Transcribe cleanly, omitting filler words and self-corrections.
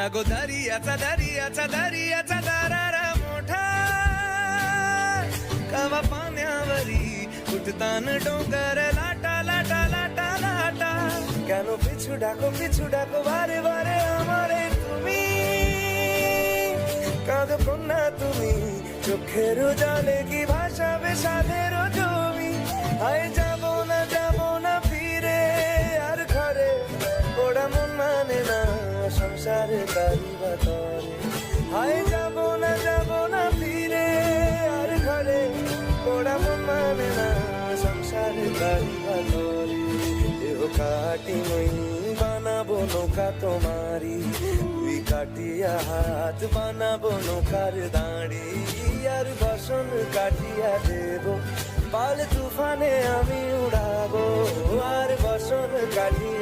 अगो दर्याचा दारारा मोठा कवा पाण्यावरी उठतान डोंगर लाटा लाटा लाटा लाटा কেন পিছু ডাকো বারে বারে আমারে তুমি কাঁদো কন্যা তুমি চোখের জলে কি ভাসাবে সাধের জমি আয় যাব না ফিরে আর ঘরে ওরা মন মানে না সংসার কারিবা তরে আয় যাব না ফিরে আর ঘরে ওরা মন মানে না সংসার কারিবা তরে দেহ কাটি মই বানাবো নৌকা তোমারি তুই কাটিয়া হাত বানাবো নৌকার দাঁড়ি আর বসন কাটিয়া দেব পাল তুফানে আমি উড়াবো আর বসন কাটিয়া